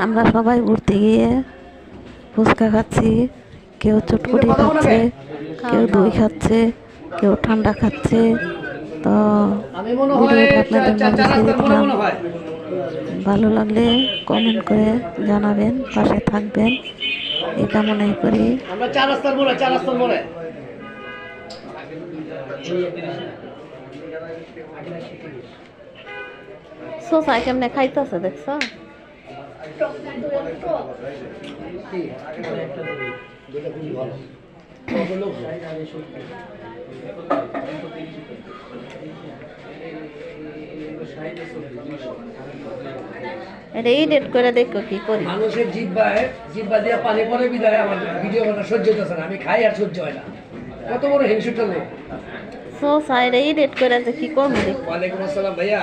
আমরা সবাই ঘুরতে গিয়ে ফুচকা খাচ্ছি, কেউ চটপটি খাচ্ছে, কেউ দই খাচ্ছে, কেউ ঠান্ডা খাচ্ছে। তো ভিডিওটা আপনাদের মাঝে দিলাম। ভালো লাগলে কমেন্ট করে জানাবেন, পাশে থাকবেন এই কামনাই করি। সোসাই কেমনে খাইতেছে দেখছ? এটা এডিট করে দেখো কি করি। মানুষের জিহ্বা দিয়ে পানি পরে বিদায় আমার ভিডিও বানা সহ্য হচ্ছে না, আমি খাই আর সহ্য হয় না। কত বড় হিংসুটা লোক। সোসাই এটা এডিট করে যে কি করবো দেখো। ওয়ালাইকুম আসসালাম ভাইয়া।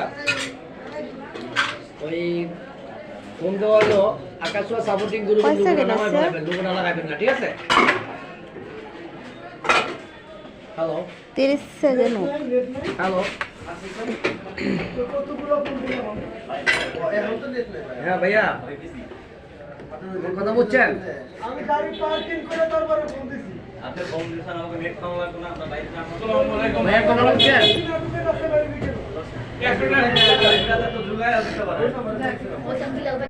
ওই ফোন দেওয়া হলো আকাশওয়া সাপোর্টিং গ্রুপ লোগোটা লাগাবেন না, ঠিক আছে? Hello 30 second. হ্যালো হ্যাঁ ভাইয়া, কথা বুঝছেন? আমি গাড়ি পার্কিং করে তারপরে ফোন দিছি। আপনি ফোন দিছেন, আমাকে নেট খাওয়া লাগবে না, আপনার বাইরে না। আসসালামু আলাইকুম ভাইয়া, কথা বুঝছেন?